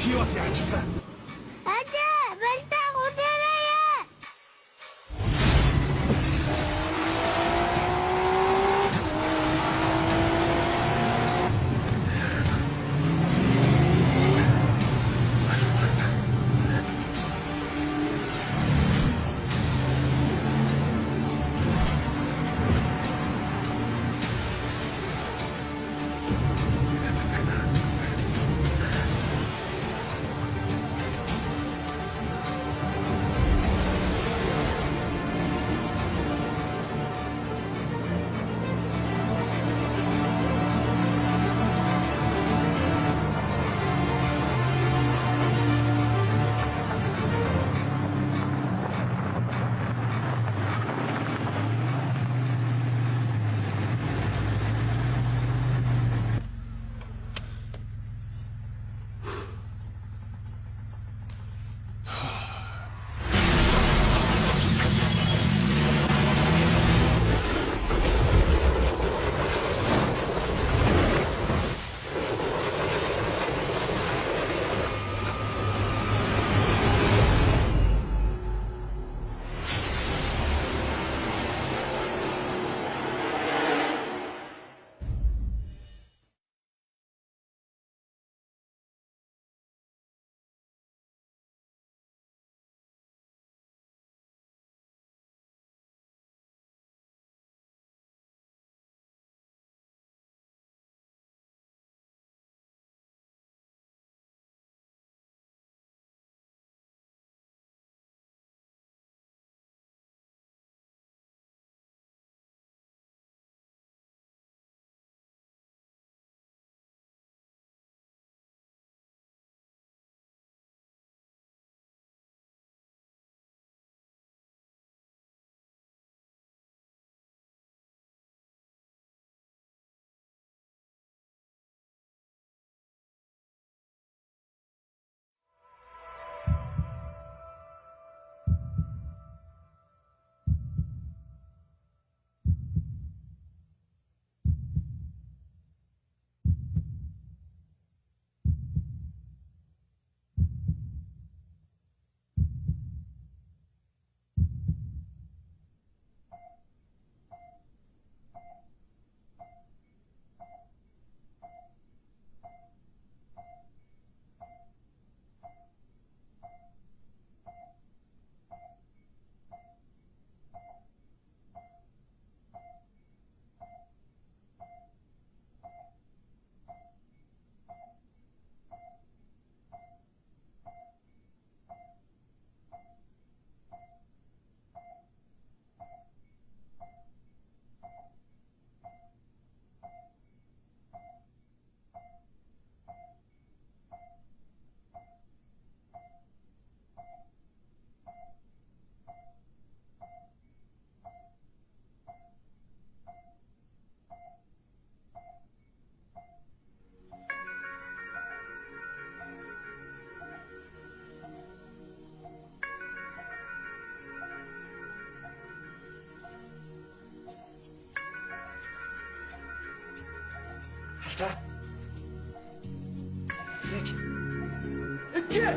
Чи бас яаж вэ? Ажаа, бэлтээ гүдэрээ. За. Эчээ.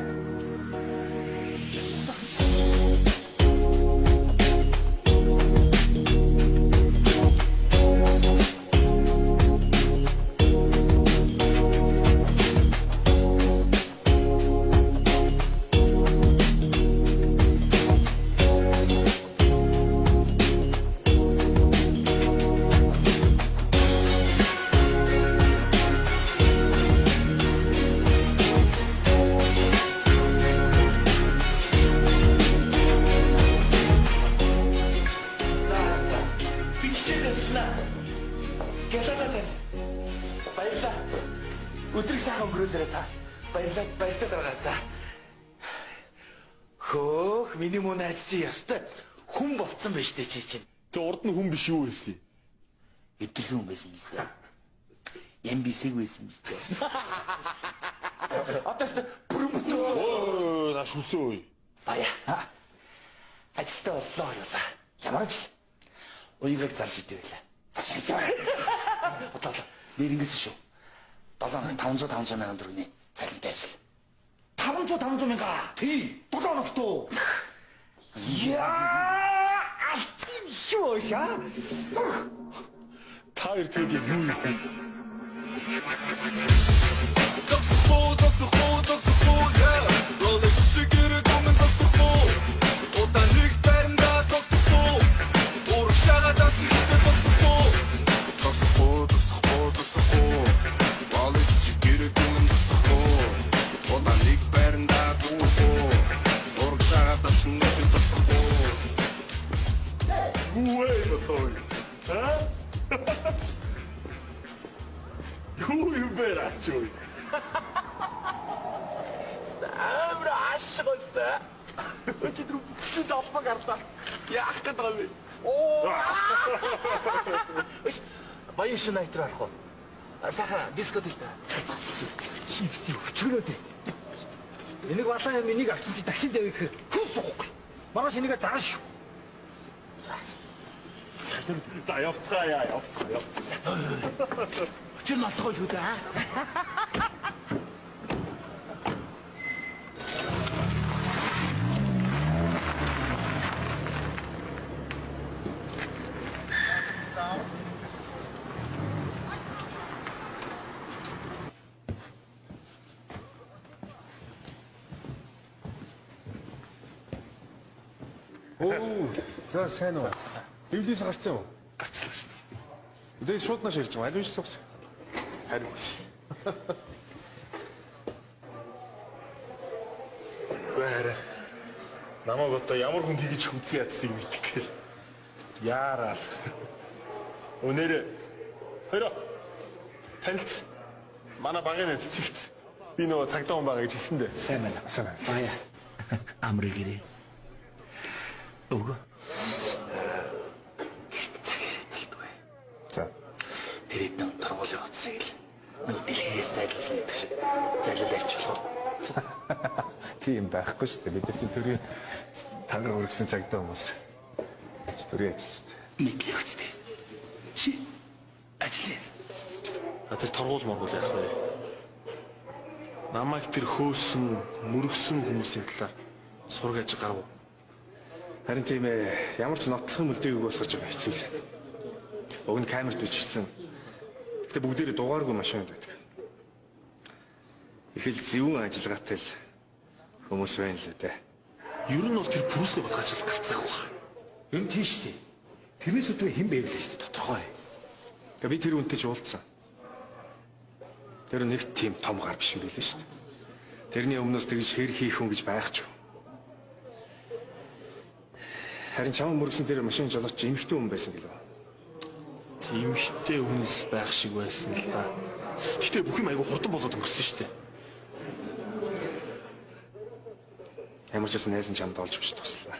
Өдрийг сайхан өнгөрөөлөө та. Баярлалаа дараа. За. Хөөх, миний мөн найз чи ястай хүн болцсон байж тээ чи чинь. Тэ урд нь хүн биш юу байсан юм? Эвдэрхэн хүн байсан юм зү. MBC байсан юм зү. Атас бүрмөт. Оо, наш хүсөө. Баяа. Ажилтаа боллоо юула. Ямар ажил? Уйгыг зарж идэв байлаа. Бодлоо. Нэр ингэсэн шүү. 7 хоног 500 мянган төгрөгийн цалинтай ажил. 500 мянга. Тий. 7 хоногт уу. Яа! Алтын шүүша. Та хоёр тэгээд юу юм? Токсофоо, yeah. Rolling шигэрэг өмнө токсофоо. Удаан нэг байранда токсофоо. Урагшаага дасан хэвчээ токсофоо. Токсофоо. Rolling шигэрэг өмнө токсофоо. Удаан нэг байранда токсофоо. Урагшаага дасан хэвчээ токсофоо. Юу юм бол? Ха? Юу юм бэ ачгүй? Амар ашиг өстэй. Өчигдөр бүхний долбог гарлаа. Яах гээд байгаа вэ? Оо. Баян шин найтер арах уу? Саха дискот л та. Чипс юу өчгөрөөд. Энийг балаа юм энийг авчиж таксид явъя гэхээр хүс уухгүй. Манай шинийгээ зарна шүү. За явцгаая. Чи нотлох юу даа? Оо, за сайн уу? Эвлээс гарцсан уу? Гарчлаа шүү дээ. Өдөө шууд нааш ирж байгаа. Аль биш суугч. Харин. Гэр. Намайг одоо ямар хүн тэгж хүзээ ядсыг мэдэх гээл. Яарал. Өнөр хоёроо танилц. Манай багын найз цэгц. Би нөгөө цагдаа хүн байгаа гэж хэлсэн дээ. Сайн байна. Сайн байна. Баяа. Амрыг ирээ. Өвгөө. За. Тэрэд нэг торгуулийн утсыг л нэг дэлхийгээс зайлуулна гэдэг шиг зайлуулаач болов. Тийм байхгүй шүү дээ. Бид нар чинь төрийн тангар үргэсэн цагдаа хүмүүс. Төрийн ажил шүү дээ. Мэдлээ хүчтэй. Чи ажлын Тэр торгуул моргуул яах вэ? Намайг тэр хөөсөн, мөргсөн хүмүүсийн талаар сургаж гарав. Харин тийм ээ. Ямар ч нотлохын мөлдгийг болохоор жоо хэцүү л. Уг нь камерт бичсэн. Гэтэ бүгдээрээ дугааргүй машинууд байдаг. Их л зөвүүн ажиллагаатай л хүмүүс байна л дээ. Ер нь бол тэр пүрсний болгоочоос гарцаах баг. юм тийш дээ. Тэрнээс үүдээ хэн байвлаа шүү дээ тодорхой. Тэгээ би тэр үнтэй ч уулзсан. Тэр нэг тийм том гар биш үлээ шүү дээ. Тэрний өмнөөс тэгж хэр хийх хүн гэж байхгүй ч. Харин чам мөргсөн тэр машин жолооч эмхтэй хүн байсан гэлээ. Тиймхтэй хүн л байх шиг байсан л да. Гэтэ бүх юм айгу хурдан болоод өнгөрсөн шүү дээ. Ямар ч байсан найз нь чамд олж өгч туслаа.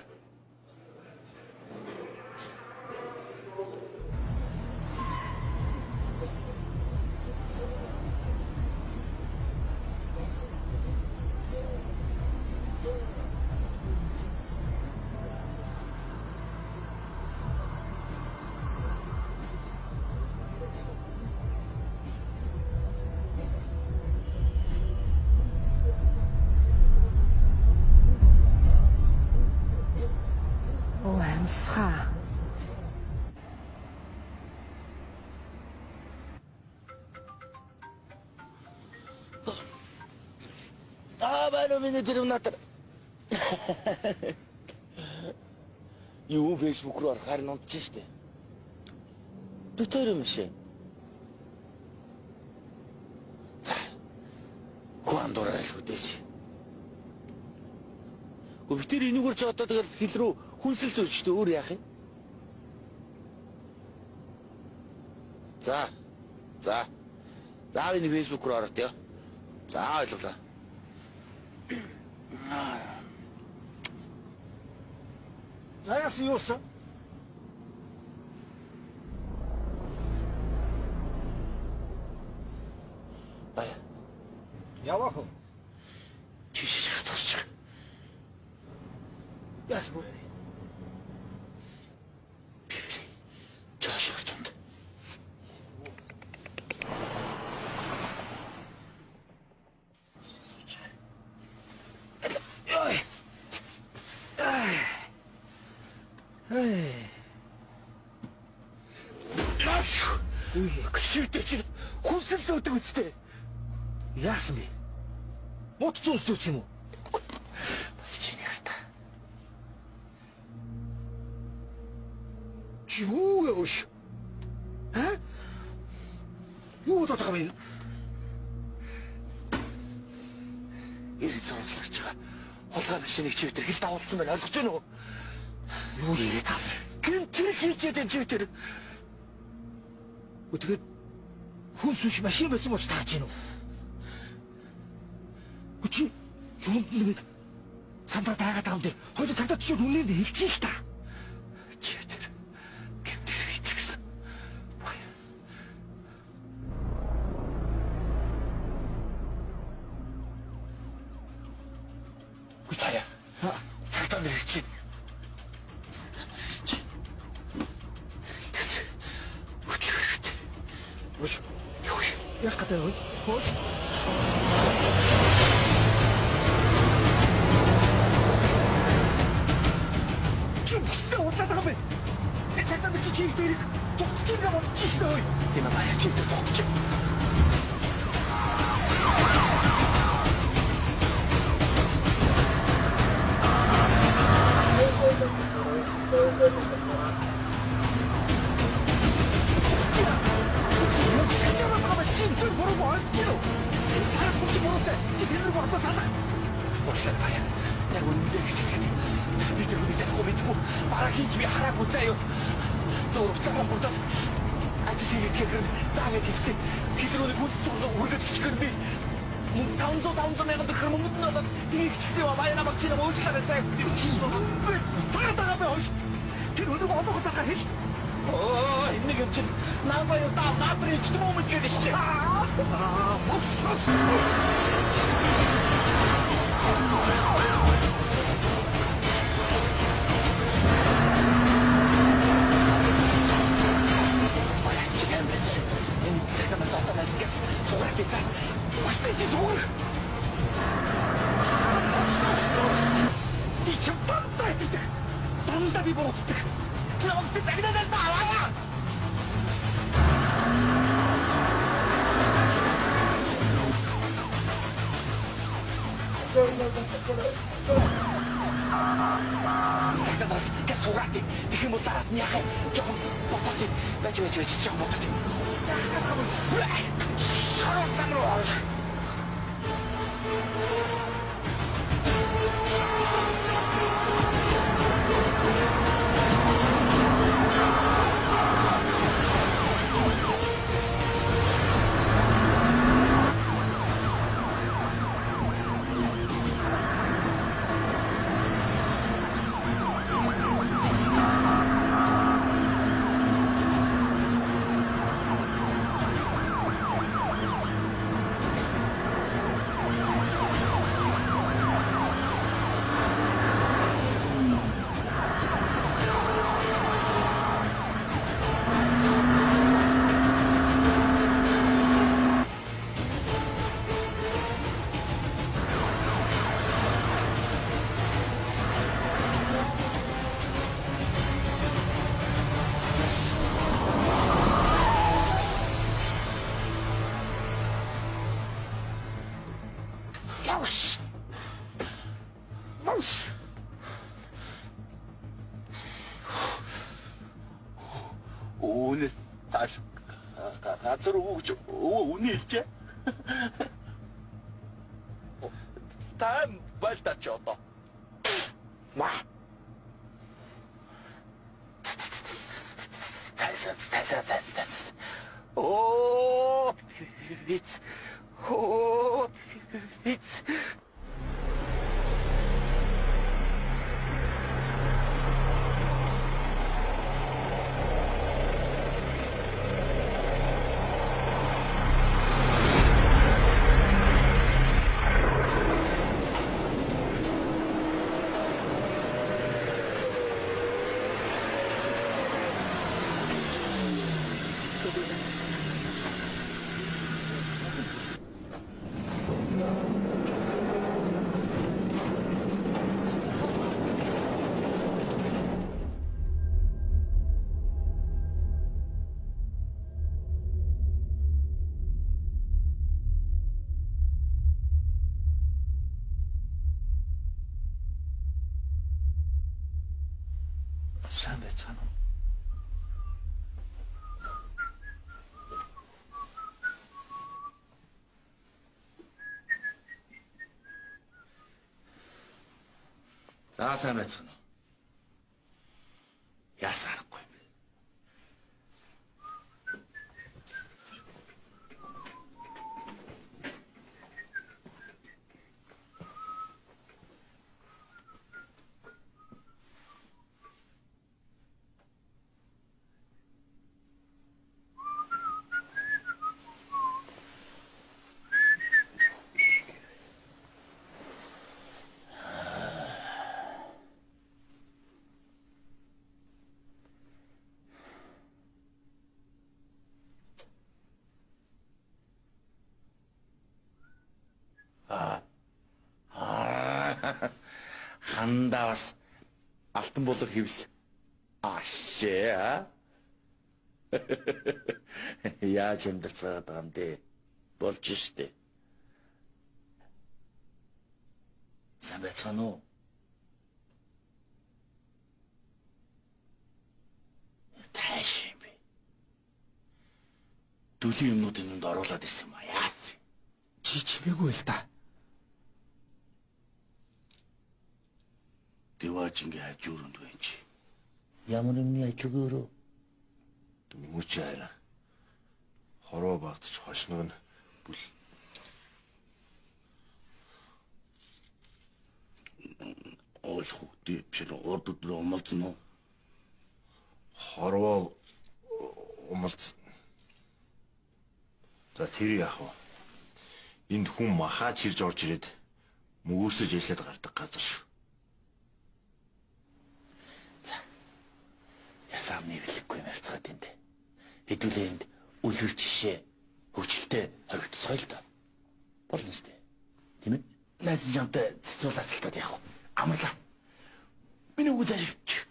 Амсгаа. Байна миний терминатор. Юу фэйсбүүк руу харин унтчих штэ. Битэр юм шээ. За. Хуан дураарай хөдөөж. Битэр энийгээр ч одоо тэгэл хил рүү хүнсэл зөрчтэй өөр яах юм? За. За би фэйсбүүк руу ороод яа. За ойлголоо. Наас юусан? Бая. Явах уу? Чиш хатчих. Яс бо. Чаш явчихна. Шийдэж чинь хүнсэл өдөг үстэй. Яасан бэ? Мут зүсүүч юм уу? Чиний хаста. Чи юу яаш? Юу бодож байгаа юм? Ирээд сурвалжлагч байгаа. Хулгай машиныг чи өдөр хэл давуулсан байна, ойлгож байна уу? Юу ирээд тав? Гэн тэр хийчээд энэ чи өдөр. Тэгээд хүн сүш машин байсан болж таарч гинөө. Чи юунд нэгэд сандаа таагаад байгаа юм дээр хоёул цагдаа төшөө үнэнд хэлчих л та. Чи өдөр гэмтэр хийчихсэн. Гүтая. Цагдаа нэр чи. Яг гадаа юу? Хөөс. Чи бусдаа удаад байгаа юм. Цагдаа чи чиг дээрх зогсчих юм бол чи шүү. Тийм аа чи өдөр зогсчих. Яг үнэндээ гэж хэлдэг. Би тэр үнийг дахиад мэдгүй. Бараг хийж би хараагүй заяа. Зурцаа бүрдээ. Ажил хийгээд заагаад хэлсэн. Тэдрүүний хүнс сургал үргэлж хичгэр би. Мөн 500 мянган төгрөг мөнгөд нь болоод тийг чигсэн ба баяна багч юм уучлаарай заяа. Чи цагаан байгаа бай хоош. Тэр өнөг одоогоо цагаан хэл. Оо энэ нэг юм чи намайг удаа надрич юм мэдгээд штэ. Дандаа би буруутдаг. Чамд загнаад таваа. Загнаас гэж сугаати. Тэгэх юм бол дараад нь яхаа. Жохон ботот. Бач жохон ботот. Шараа самруу. Үнэс тааш газар өгч үний хэлжээ. Тайм байлтаач одоо. Ма. Тайс. Оо. It's Сайн байцгаана уу? За сайн байцгаана уу? Яасан аргагүй юм бэ? Хандаа бас алтан болор хивс. Ашээ а? Яаж амьдарцгаад байгаа юм бэ? Болж штэ. Сайн байцгаана уу? Тааш юм бэ? Дүлийн юмнууд энэнд оруулаад ирсэн юм а. Яац? Чи чимээгүй л да. Дэважингийн хажууранд байна чи. Ямар юмны хажуугаар? Мөч хайра. Хороо багтч хошног нь бүл. Оол хүүхдээ биш урд өдөр умалцсан уу? Хорвоо умалц. За тэр яах вэ? Энд хүн махаач ирж орж ирээд мөгөөсөж яслаад гардаг газар шүү. Ясаамны билэггүй нарцгаад энд. Хэдүүлээ энд үлгэр жишээ хөвчлөлтэй хоригдцгоё л доо. Болно сте. Тийм ээ? Найз жамтай цэцүүлацалтад явах. Амарлаа. Миний үг заашивч.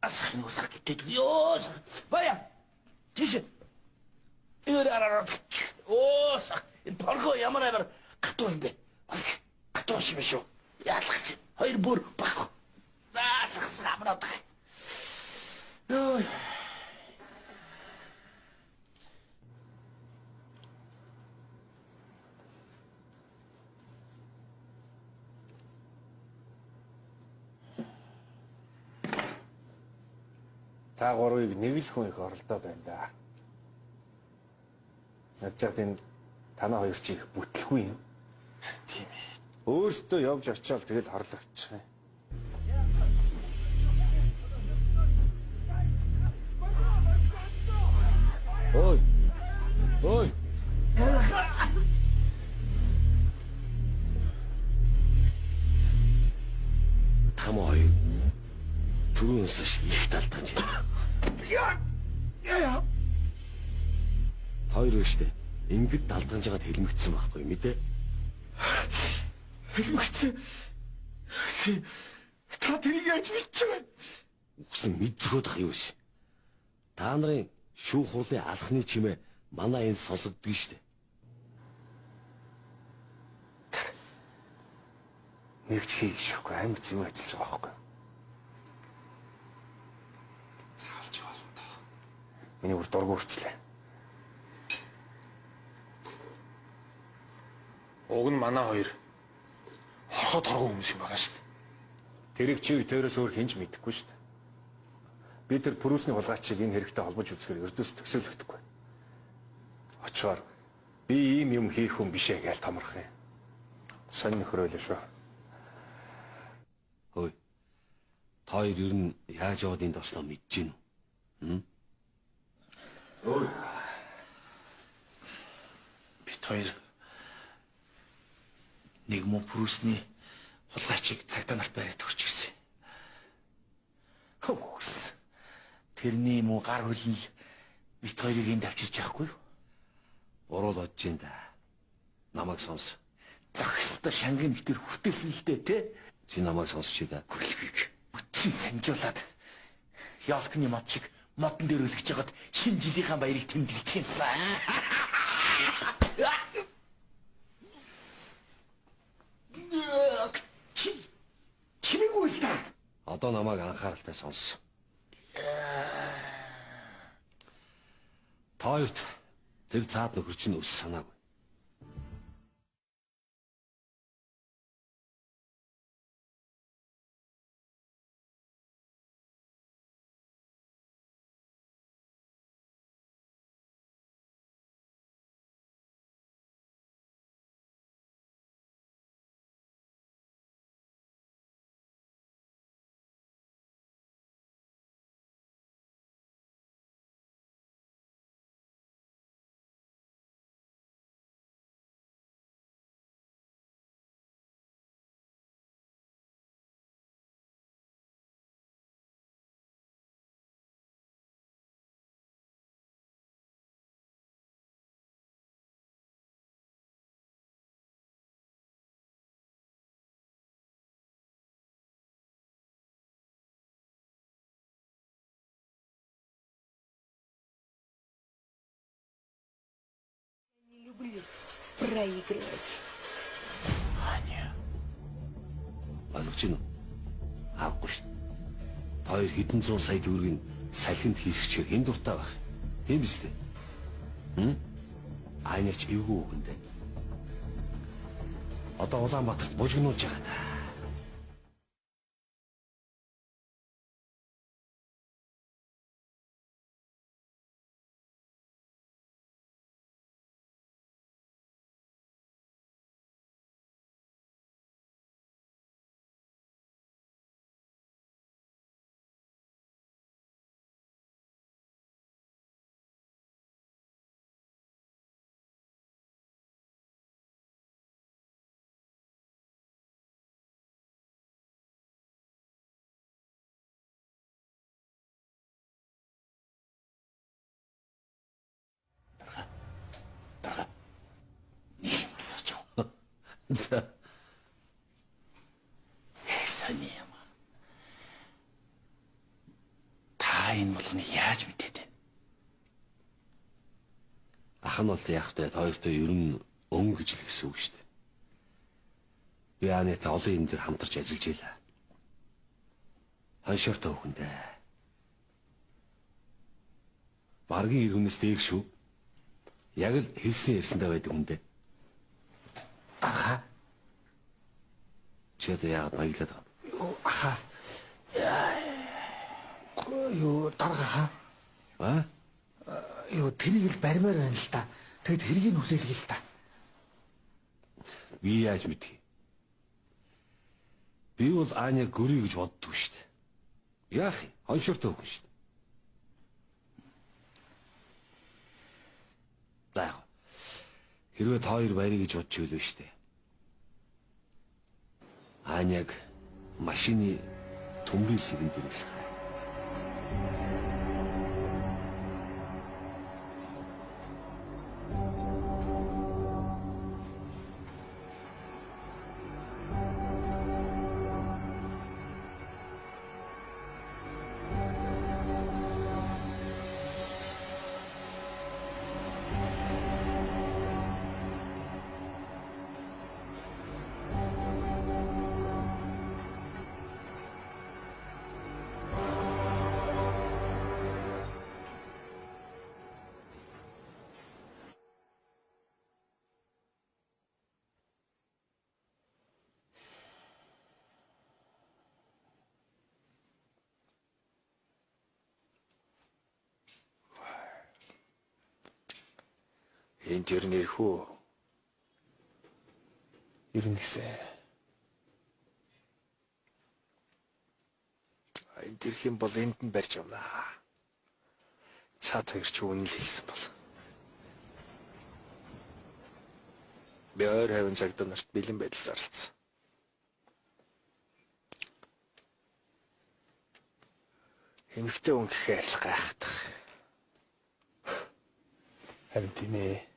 Асахын усах гэдэг ёо. Бая. Жишээ. Ирараа. Оо сах. Энэ порго ямар амар гатуу юм бэ? Бас гатуу шиг шүү. Яалгач. Хоёр бүр баг. Сах амраад. Ой. Та гурвыг нэг л хүн их оролдоод байна да. Надад энэ танаа хоёр чи их бүтлэхгүй юм. Тийм ээ. Өөрсдөө явж очиод тэгэл хорлогдчих юм. Ой. Ой. Тамой. Түүнээс их талдаж байна. Яа. Хоёр өштэй. Ингээд далдгаж байгаад хэлмэгдсэн байхгүй мэдээ. Хэлмэгцээ. Та тэрийг яаж мэдчихвэ? Үгсэн мэдзгөөд ах юу ш. Та нарын шүүх хурлын алхны чимээ манай энэ сонсогддог штэ. Нэг ч хийх шүүхгүй амар зэм ажиллаж байгаа байхгүй. Заавалж болно доо. Миний бүр дург үрчлээ. Уг нь манай хоёр Хорхоо торгоо хүмүүс юм байгаа шүү дээ. тэрийг чи тэрээс өөр хинж мэдэхгүй шүү дээ. Би тэр пүрүсний хулгайчийг энэ хэрэгтэй холбож үзэхээр ердөөс төсөөлөгдөхгүй. Очоор би ийм юм хийх хүн бишээ гэж томрох юм. Сонь нөхрөөлөө шүү. Хөөе. Та хоёр ер нь яаж яваад энд осноо мэдэж гин үү? Ой. Бид хоёр нэг мөн пүрүсний хулгайчийг цагтаа нарт бариад өгч гисэн. Хөөс. Тэрний муу гар хөлн бит хоёрыг энд авчирч яахгүй юу? Буруу л бодож ин да. Намайг сонс. Зохистой шангийн битэр хүртээсэн л дээ, тэ? Чи намайг сонсч да. Гүлгийг бүчин санжуулаад ялкны мод шиг модон дээр өлгөж жагаад шинэ жилийнхаа баярыг тэмдэглэж юмсан. Чимээгүй л да. Одоо намайг анхааралтай сонс. Та хоёрт тэр цаад нөхөр чинь өс санаагүй. Не люблю проигрывать. Аня. Ойлгож байна уу? Аахгүй шүү дээ. Та хоёр хэдэн зуун сая төгрөгийг салхинд хийсгэж хэн дуртай байх. Тийм биз дээ. Аняч эвгүй үгэндээ. Одоо Улаанбаатарт бужигнуулж байгаа та. За. Сони юм. Та энэ болгоныг яаж мэдээд байна? Ах нь бол яах вэ? Та хоёртой ер нь өнгө гэж л гэсэн үг шүү дээ. Би Анетай олон юм дээр хамтарч ажиллаж ийлээ. Ханшаартай хөхөндөө. Баргийн ир хүнээс дээг шүү. Яг л хэлсэн ярьсандаа байдаг хүн дээ. Аха. Чи одоо яагаад маяглаад байгаа? Аха. Юу даргаха. Юу тэрийг л баримаар байна л та. Тэгэд хэргийг хүлээлгэй л та. Би яаж мэдхий? Би бол Аня гөрий гэж боддог шүү дээ. Яах юм? Хоншортой хөх шүү дээ. Даах. Хэрвээ та хоёр баярыг гэж бодж ийлээ шүү дээ. Аняг машины төмрийн сэгэнд дэргэсэх. Энд ер нь ирэх үү? Ирнэ гэсэн. Энд ирэх юм бол энд нь барьж явна. Цаад хоёр ч үнэн л хэлсэн бол. Би ойр хавийн цагдаа нарт бэлэн байдал зарлцсан. Эмэгтэй хүн гэхээр л гайхах. Харин тийм ээ.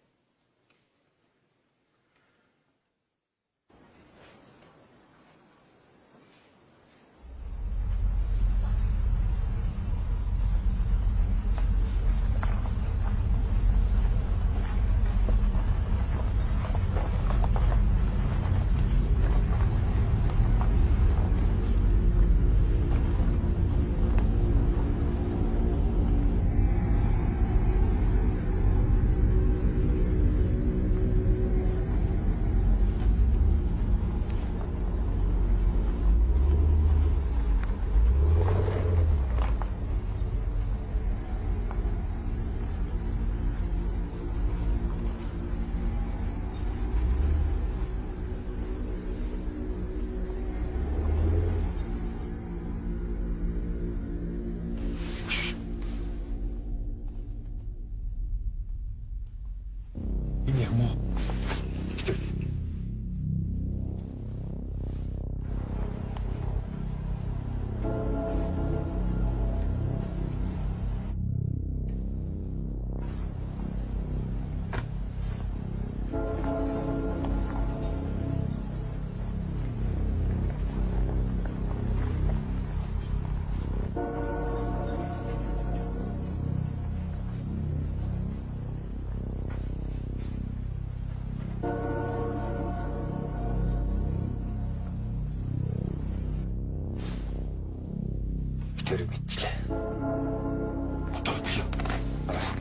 юм уу? Тэр бичлээ. Одоо тийм. Араас.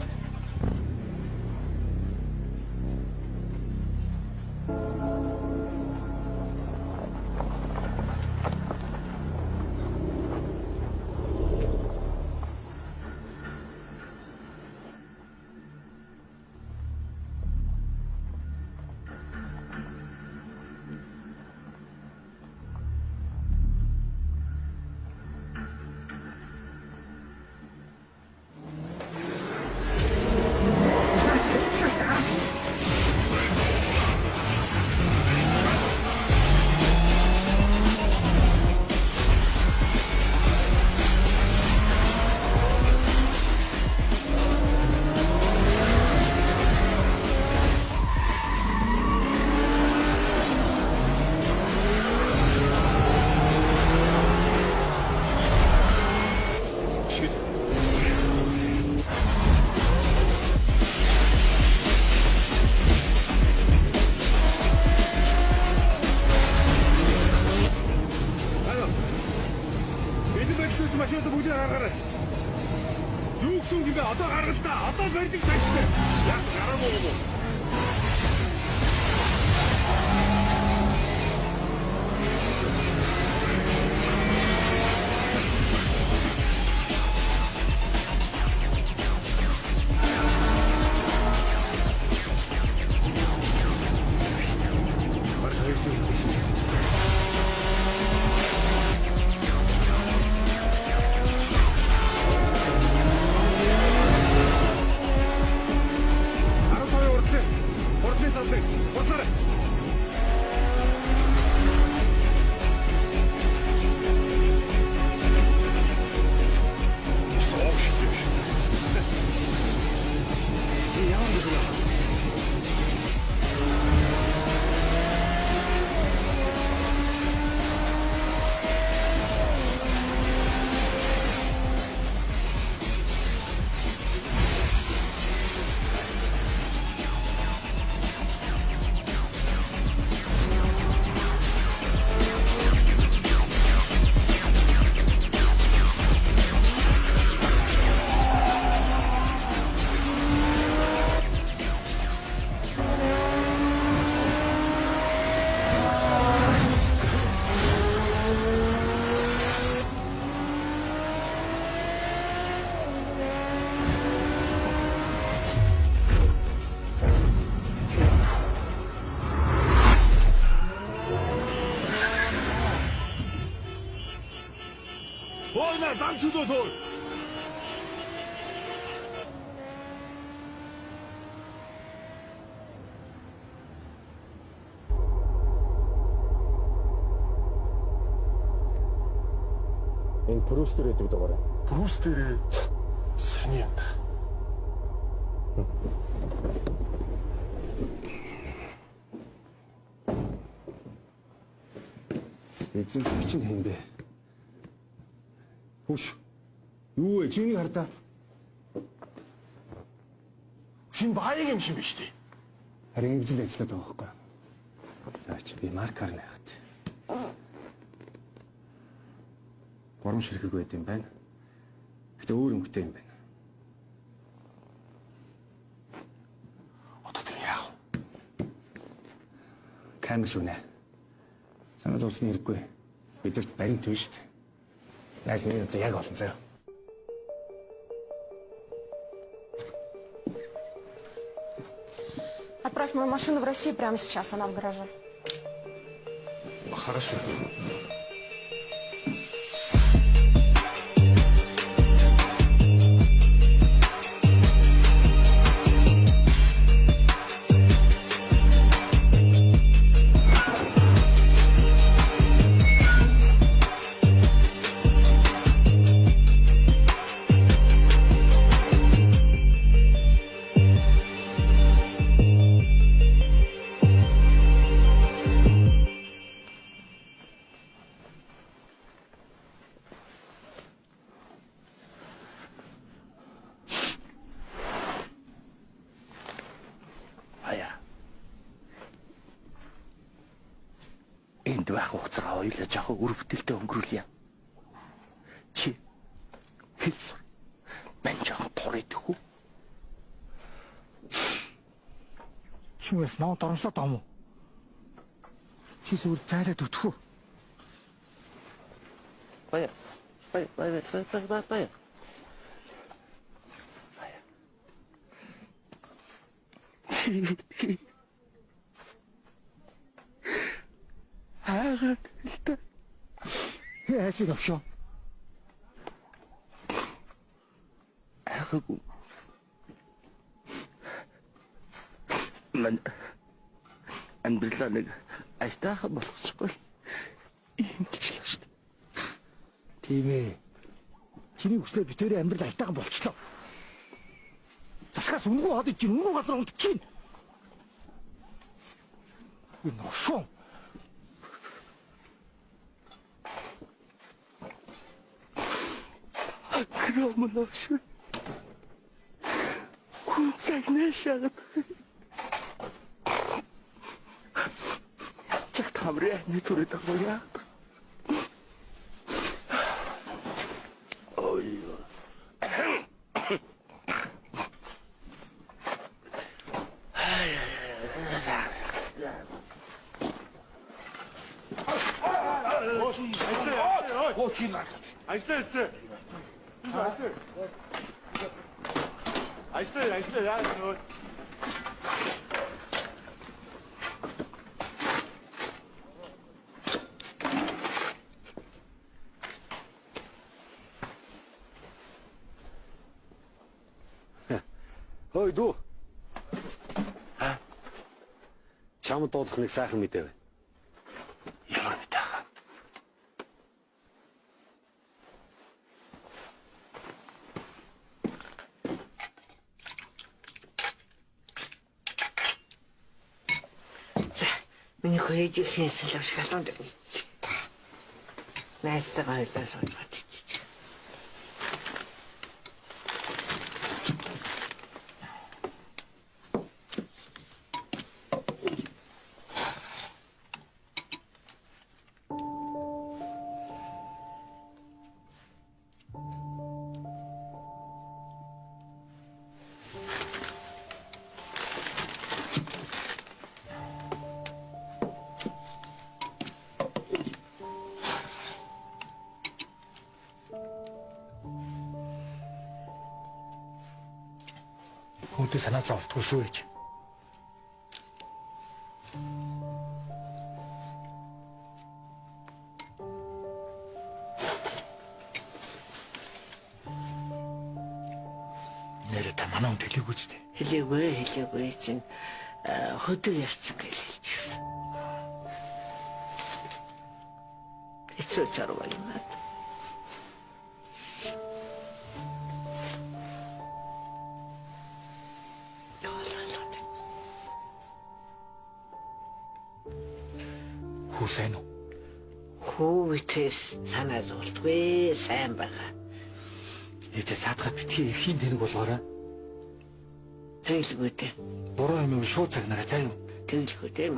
машинууд бүгдийг гаргаарай. Юу гэсэн юм бэ? Одоо гаргал та. Одоо барьдаг цааштай. Яс гараагүй юу? Замчуудаа тоо. Энэ Брюстер гэдэг дугаараа. Брюстер сони юм да. Эзэн чинь хэм бэ? Хүш. Юу вэ? Чиний хардаа. Шин баяг юм шиг биш үү? Харин ингэж л ажиллаад байгаа байхгүй. За чи би маркаар найхад. Гурам ширхэг байд юм байна. Гэтэ өөр өнгөтэй юм байна. Одоо тийм яах вэ? Камер шүнэ. Санаа зовсны хэрэггүй. Бидэрт баримт биш шүү дээ. Найсны одоо яг олон заяа. Отправь мою машину в Россию прямо сейчас, она в гараже. Хорошо. байх хугацаа ойлоо жоохон өр бүтээлтэй өнгөрүүлье. Чи хэлс. Мэн жоохон турайдах уу? Чи бас наа доромжлоо том уу? Чи зүгээр зайлаад өтөх үү? Баяа. Яасыг авшаа. Ахаггүй. Мэн амьдралаа нэг айтаахан болгочихгүй. Ийм ч л шүү дээ. Тийм ээ. Чиний хүслээр битүүрийн амьдрал айтаахан болчлоо. Засгаас үнгүү хад ич үнгүү газар унтчих чинь. Энэ ношоо. Кромонош. Хүн цагнашаа. Чах тамрэ не түрээд байгаа. Ой. Ой дүү. Чамд дуулах нэг сайхан мэдээ байна. Ямар мэдээ хаа? За, миний хөөж хийсэн л авшгалууд. Найстайгаа хэлээ сууж бат. Хүнтэй санаа зовтгүй шүү гэж. Нэрэ та манай хүн хэлээгүй ч дээ. Хэлээгүй чинь хөдөө ярьсан гэж хэлчихсэн. Эцүү чарвал мат. Хүү сайн уу? Хүүгээс санаа зовтгүй сайн байгаа. Ээжээ цаадгаа битгий эрхийн тэнэг болгоорой. Тэгэлгүй дээ. Буруу юм уу шууд цагнараа заа юу? Тэгэлгүй дээ.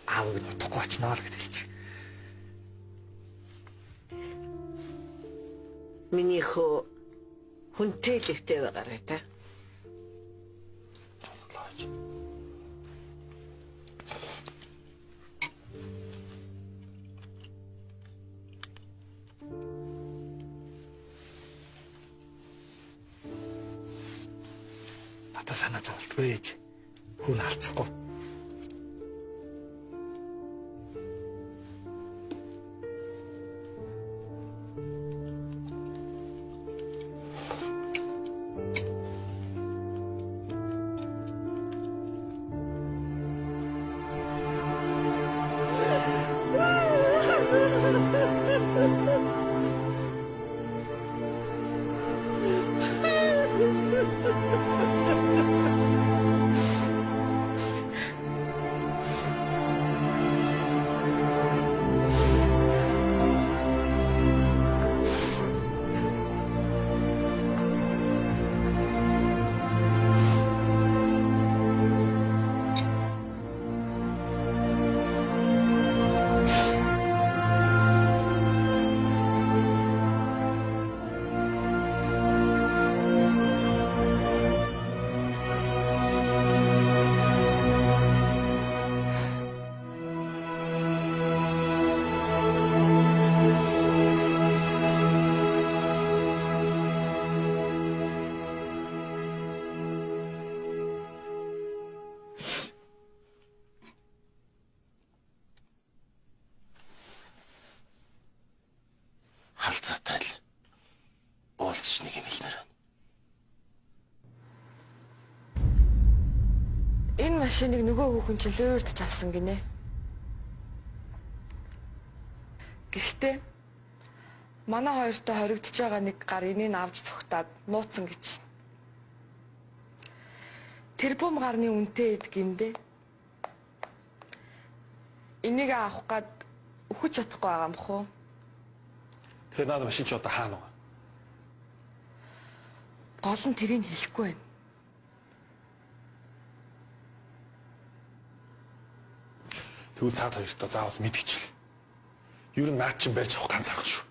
Аавыг нь утгагүй очноо л гэдэг хэлчих. Миний хөө хүнтэй л ихтэй байгаарай та. Надад санаа зовтгүй ээж. Хүн алцахгүй. нэг юм хэлмээр байна. Энэ машиныг нөгөө хүүхэн чинь луурдж авсан гинэ. Гэхдээ манай хоёртой хоригдож байгаа нэг гар энийг авч цогтаад нууцсан гэж. Тэр бум гарны үнэтэй эдгиндээ. Энийг авах гад өгч чадахгүй байгаа юм бохоо. Тэгэхээр надад машин ч одоо хаана вэ? Гол нь тэрийг хэлэхгүй байна. Тэгвэл цаад хоёртоо заавал мэдгэжил. Ер нь наад чинь барьж авах ганц арга шүү.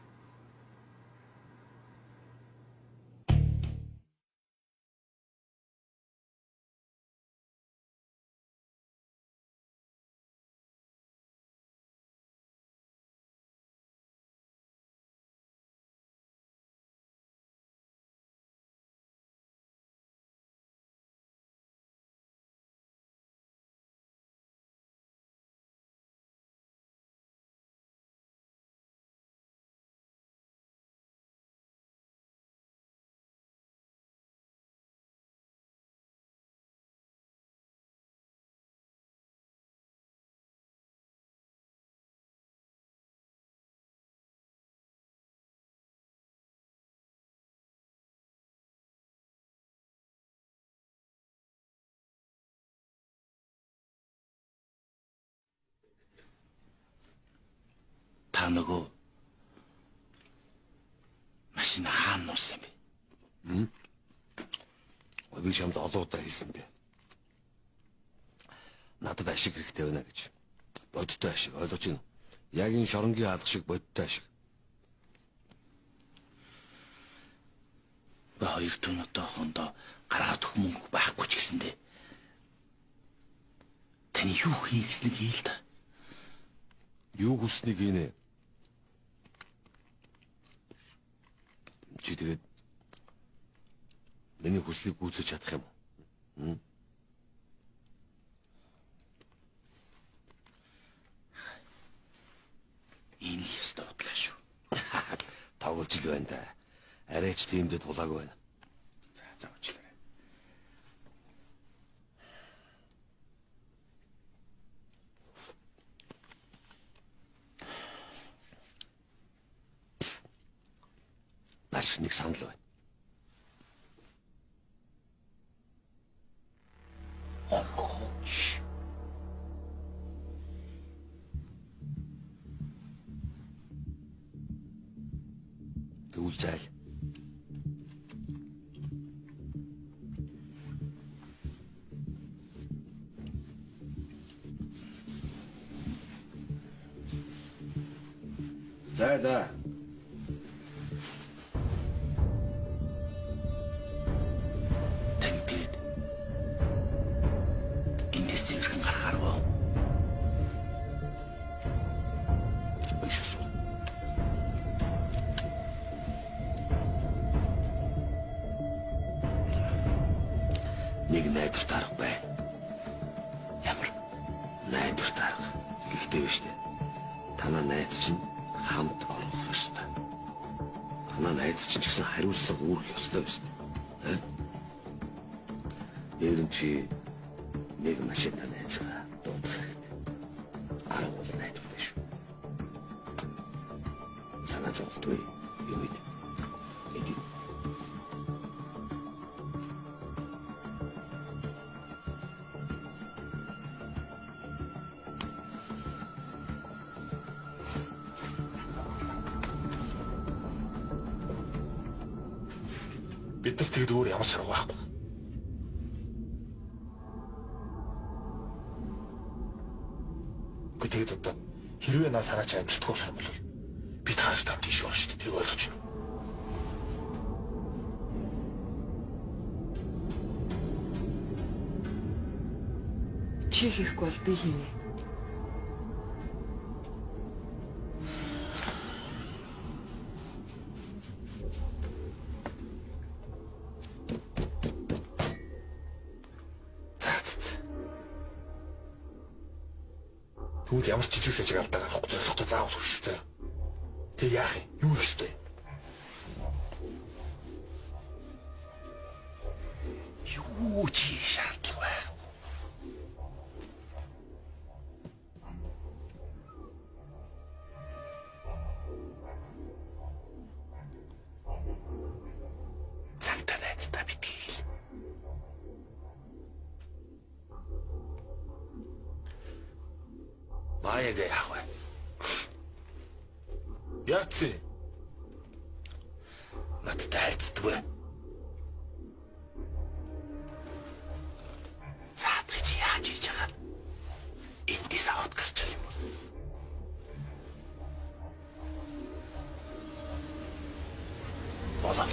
Та нөгөө машин хаана нуусан юм бэ? Би чамд олон удаа хэлсэн дээ. Надад ашиг хэрэгтэй байна гэж. Бодиттой ашиг ойлгож байна. Яг энэ шоронгийн алга шиг бодиттой ашиг. Ба хоёр төн одоохондоо гаргаад өгөх мөнгө байхгүй ч гэсэндээ таны юу хийх гэснэг хийл та. Юу хүснэг хийнэ? Чи тэгээд миний хүслийг гүйцэж чадах юм уу? Энэ л ёстой бодлоо шүү. Тоглож л байна да. Арайч тиймдээ тулаагүй байна. За уучлаарай. Наш нэг санал байна. Тэгвэл зайл. Зайлаа. Тэгтээд эндээс зэвэрхэн гарахаар боо. Өшөөс. Нэг найдварт арга бай. Ямар Найдварт арга. Гэхдээ биш дээ. Танаа найз чинь хамт орох ёстой. Танаа найз чинь ч гэсэн хариуцлага үүрэх ёстой биш дээ. Нэрэн чи нэг машинтай найзгаа дуудах хэрэгтэй. Арга бол найдвартай шүү. Санаа зовлтгүй юм ээ. Эди. Биднэрт тэгээд өөр ямар ч арга байхгүй. Тэгээд одоо хэрвээ наа санаач амжилт болох юм бол бид хоёр тав тийш явах шүү дээ. Тэрийг ойлгож байна. Чи хийхгүй бол би хийнэ. Тэгвэл ямар ч жижиг сажиг алдаа гарахгүй зорилготой заавал хүрш заяа. Тэг яах юм? Юу хийх ёстой? хүч хийх шаардлага байх. Цагтаа найздаа битгий хэл. Баяг яах вэ? Яатсан? Надтай харьцдаггүй. Заадгыг чи яаж хийж байгаа? Эндээс аваад гарч юм. Болоо.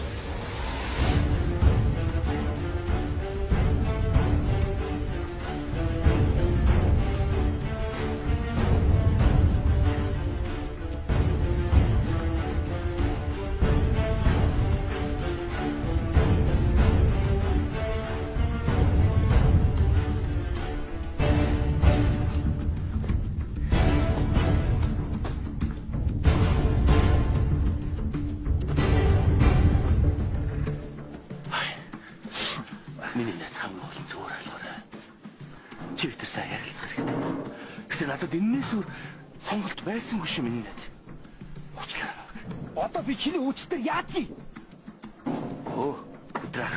Миний найз хамаа олон зүгээр ойлгоорой. Чи ихтэй сайн ярилцах хэрэгтэй. Гэтэ надад энэс өөр сонголт байсангүй шүү миний найз. Уучлаарай. Одоо би чиний үүчтэй яадгийг? Оо, өдрөх.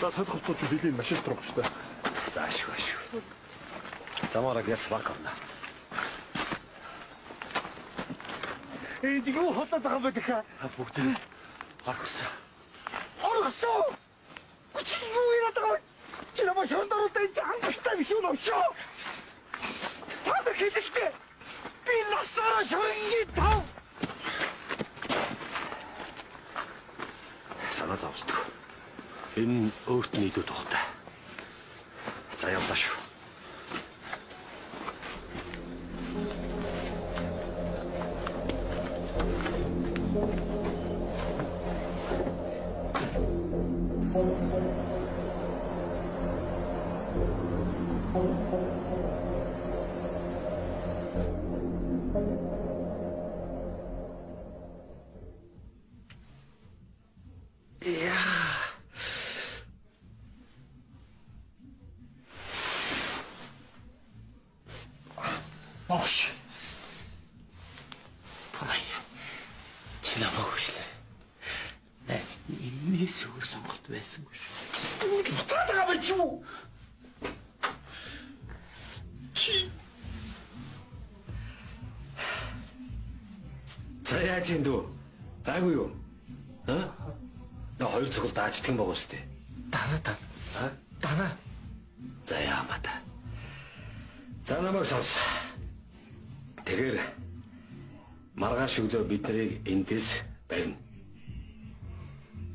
За солихолцооч билийн машин руу шүү дээ. Заашгүй шүү. Замаараа яс баг авна. Энд юу хотод байгаа юм бэ гэхэ? Бүгд аргасан. Оргосоо! Чи юу яриад байгаа вэ? Чи намайг шондороотой хангалттай биш үү нөшөө? Та хэлэхдээ би насаараа шорингийн тав. Санаа зовлтгүй. Энэ өөрт нь илүү тухтай. За явлаа шүү. Ош. Пай. Чи намайг хүчлээ. Найз энэс өөр сонголт байсангүй шүү. Утаад байгаа байж юу? Чи За яаж юм дөө? Гайгүй юу? Хоёр цогт дааждаг юм байгаа шүү дээ. Дана. За яамаа та. За намайг сонс. Тэгэхээр маргааш өглөө бид нарыг эндээс барина.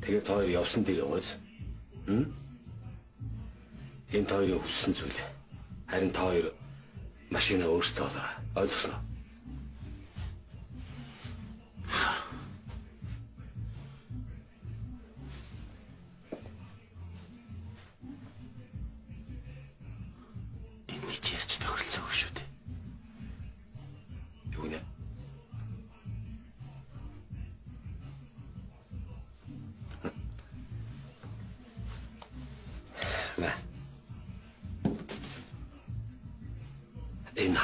Тэгээд хоёр явсан дээр яваач. Энэ хоёрын хүссэн зүйл. Харин та хоёр машина өөртөө олоо. Ойлгосноо?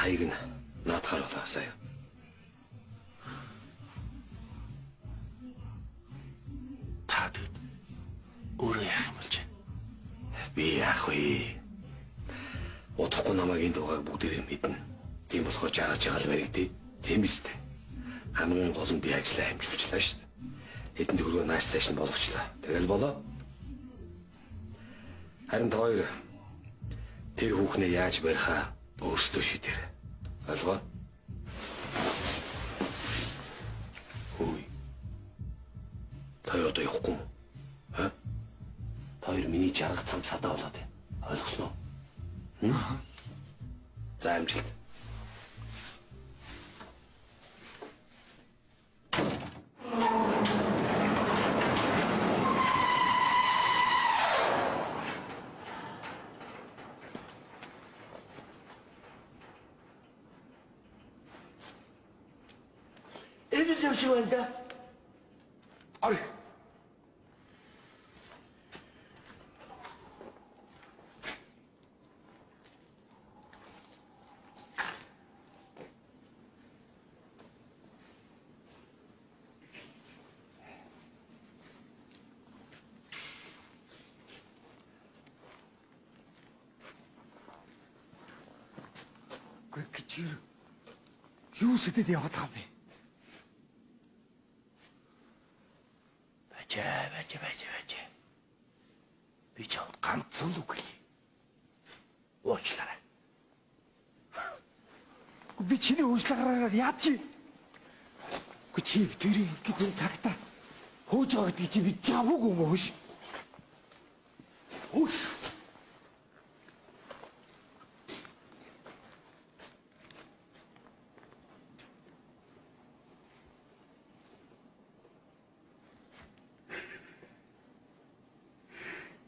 хаяг нь наадахаар болоо сая. Та тэгэд өөрөө яах юм болж байна? Би яах вэ? Удахгүй намайг энэ дуугаг бүгдээрээ мэднэ. Тийм болохоор жаргаж байгаа л баригдээ. Тийм биз дээ. Хамгийн гол нь би ажлаа амжуулчлаа шүү дээ. Хэдэн төгрөгөө нааш цааш нь болгочлаа. Тэгэл болоо. Харин хоёр тэр хүүхнээ яаж барихаа өөрсдөө шийдээрэй. Ойлгоо? Хөөе. Хоёр одоо явахгүй юм. Ха? Хоёр миний жаргах цам садаа болоод байна. Ойлгосноо? За амжилт. 애들 잠시만요. 아니. 그렇게 지금 유스대 대화가 다음에. 맞아. 미쳐 깜짝 놀랐지. 오시라라. 미친이 오시라라 야지. 그 집 들이 그들 작다. 호저가 네 집이 짜보고 뭐시. 오씨.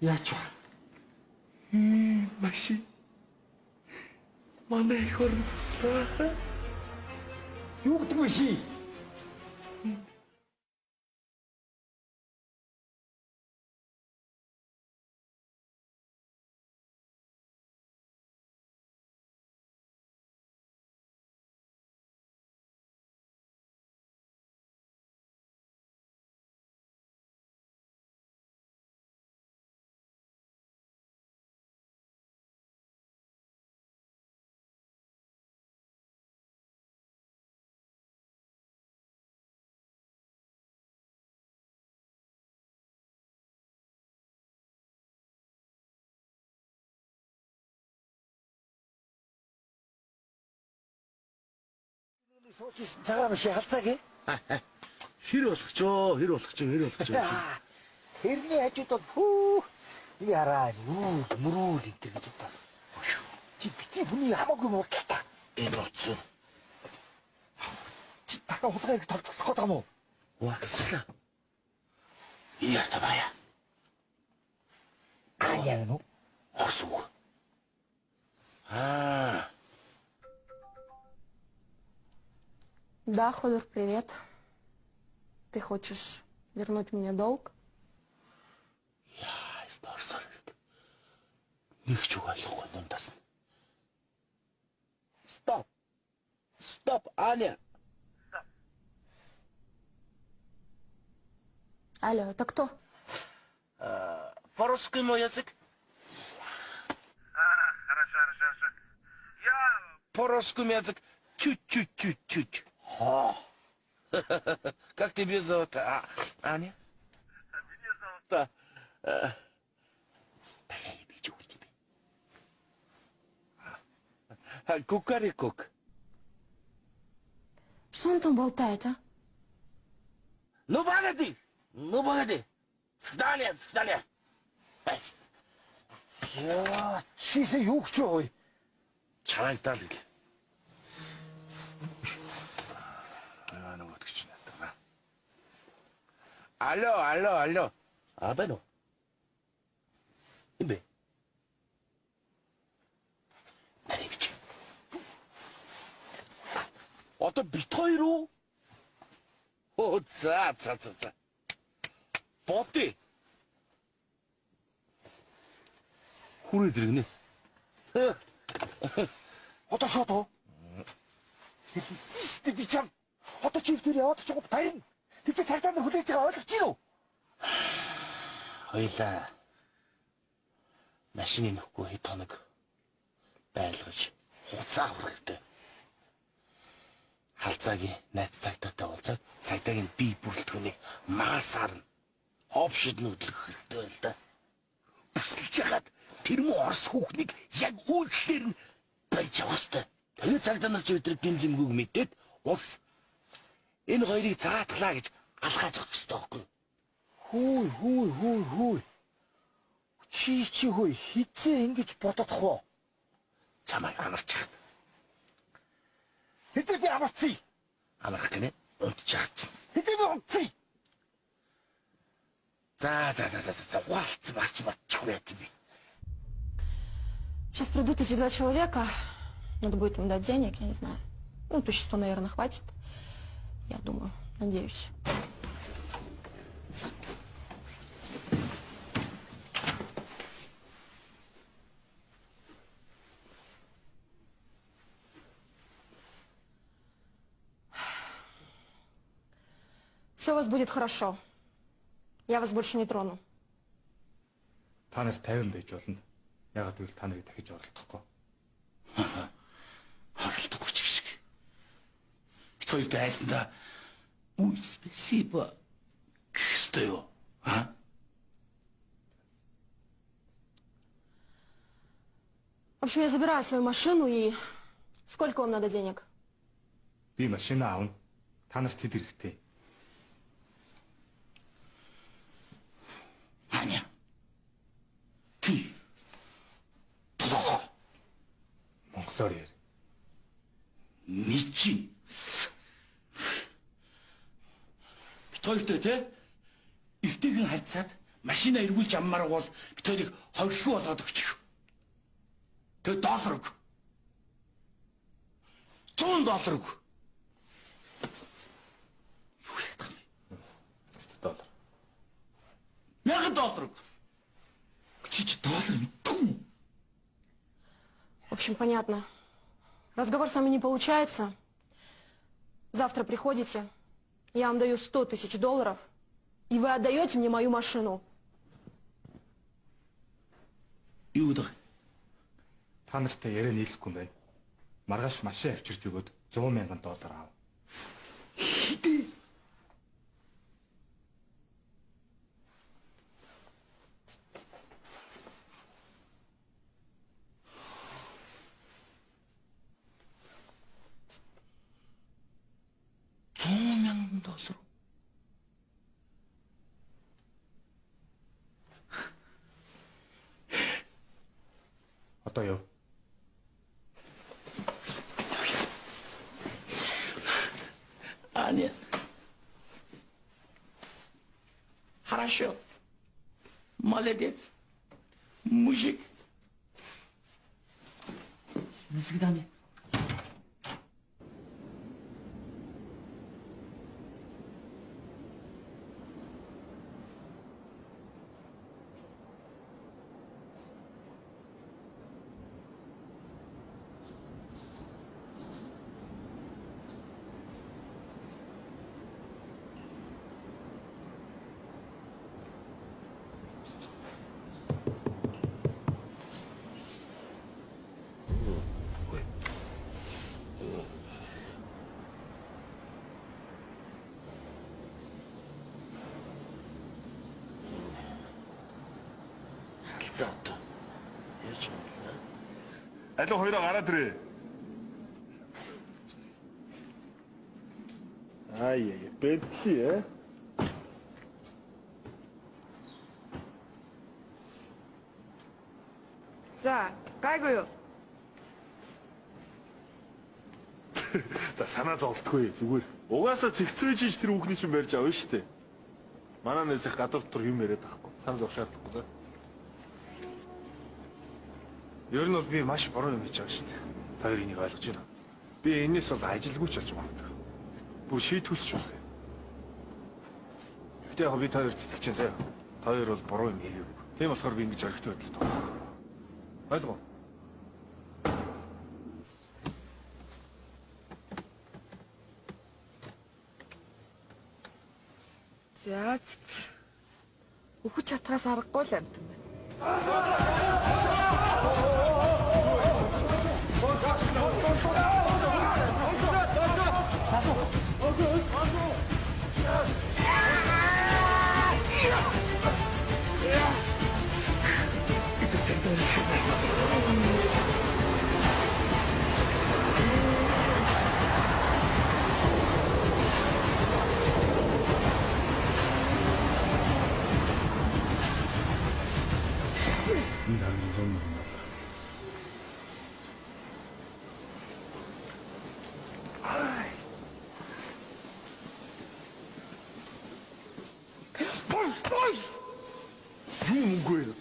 야, 좋아. 맛이. mana 이걸 봐. 이것도 맛이. 소치 사람이 할짝이? Хэр болгоч. Хэрний хажууд хүү би хараа мөрүүл гэдэг гэж байна. Чи бити хүний хамаагүй муу та. Энэ утсан. Чи дахиад хулгайг толдох гэдэг юм уу? Ваксла. Иярта бая. Аняа ну. Асуу. Да, Ходор, привет. Ты хочешь вернуть мне долг? Яа, спорсор. Нэг ч угаалахгүй юм тасна. Стоп, Аня. Алло, это кто? По-русски мой язык. Хорошо. Я По-русски язык чуть-чуть. Как тебя зовут, Аня? меня зовут. Да. Иди, чего тебе? Кукарикук. Что он там болтает, а? Ну, погоди. Свидание. Бест. Я чисе югчой. Чарай талик. Алло. Абено. Имбе. 나리 비치. 어떤 비터이로? 자. 뽀띠. 후레 들으네. 어떠셔도? Хэлсэн би чам. Одоо чи өвдөр яваад ч гот тань. Тэг чи цагдаа нар хүлээж байгаа ойлгож байна уу? Хоёлаа машины нөхгүй хэд хоног байлгаж хуцаа авах хэрэгтэй. Халзаагийн найз цагдаатай уулзаад цагдаагийн бие бүрэлдэхүүнийг маасаар нь опшид нөтлөх хэрэгтэй байл да. Бүсэлж яхад тэр муу орс хүүхнийг яг үйлчлэр нь барьж явах хэрэгтэй. Тэгээд цагдаа нар ч өдрөд гин зэмгүүг мэдээд улс энэ хоёрыг цаатглаа гэж алхаж авах хэрэгтэй байхгүй. Хүй. Чи хүй хизээ ингэж бодох уу? Чамайг амарч хат. Хэдий би амарцъя. Амарх гинэ унтчих чинь. Хэдий би унтцъя. За, хуалц марч батчихгүй яа тийм. Сейчас придут эти 2 человека. Надо будет им дать денег, я не знаю. Ну, 1100, наверное, хватит. Я думаю, надеюсь. Все у вас будет хорошо. Я вас больше не трону. Та нарт 50 байж болно. Ягаад гэвэл та нарыг дахиж оролдохгүй. Оролдохгүй ч гişг. Бид хоёр дайсандаа спасибо гэхтэй юу? А? В общем, я забираю свою машину и... Сколько вам надо денег? Би машина аавна. Та нарт хэд хэрэгтэй? Аня. Ти. Плохо. Монголоор яар. Мичин. Бид хоёртой те эвтэйгэн хайцаад машина эргүүлж аммаар бол бид хоёрыг ховлгүй болоод өгчих. Тэгээ $100 өг. $100 өг. Юу яах вэ? $100. $1000 өг. Чи доллар мэдгүй. В общем, понятно. Разговор с вами не получается. Завтра приходите, я вам даю $100 000, и вы отдаете мне мою машину. Юу даа? Та нартай яриа нийлэхгүй юм байна. Маргааш машин авчирч өгөөд $100,000 аав. Хэдий? $100,000. Одоо яв. Аня. Хорошо. Молодец. Мужик. До свидания. За одоо яаж юм бэ? Алуу хоёроо гараад ирээ. Ай, Бентли ээ. За, гайгүй юу? За санаа зовлтгүй зүгээр. Угаасаа цэгцөөж тэр хүүхний чинь барьж авна шүү дээ. Манай нэсэх гадуур дотор юм яриад байхгүй. Санаа зовх шаардлагагүй да. Ер нь бол би маш буруу юм хийж байгаа шүү дээ. Та хоёр энийг ойлгож байна. Би энэс бол ажилгүй ч болж магадгүй. Бүр шийтгүүлч байна. Гэтэ яг би та хоёрт итгэж чинь заяа. Та хоёр бол буруу юм хийгээв. Тийм болохоор би ингэж орхитой байдлаа тоо. Ойлгоо. За. Үхэж чадхаас аргагүй л амт юм байна. Юу мөнгөө юм?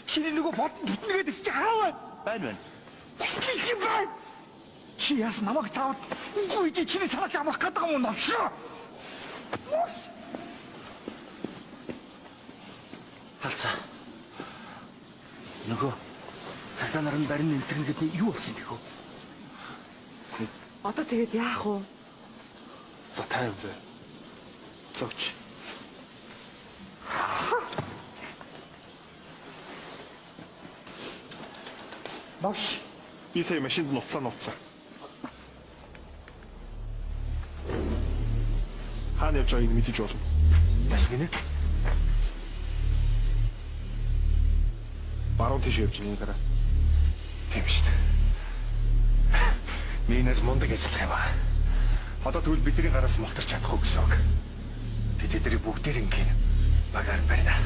Чиний нөгөө бодон бүтнгээд чи хараа. Байна. Чи байна. Чи яс намайг цаавал үгүй чи чиний санаач амрах гэдэг юм уу навшаа? Халцаа. Нөгөө цагтаа наран барин энтэрнэ гэдэг юу болсон гэхүү? Одоо тэгээд яах вэ? За тайв зэ. Зогч. Багш. Би сая машинд нуцсан. Хаана явж байгааг мэдэж болно. Бас гинэ. Баруун тийш явж байгаа юм дараа. Тийм шүү дээ. Минийс мундаг ажиллах юм аа. Одоо тэгвэл бидний гараас мултарч чадахгүй гэсэн үг. Бид тэдний бүгдээр ингээд багаар барина.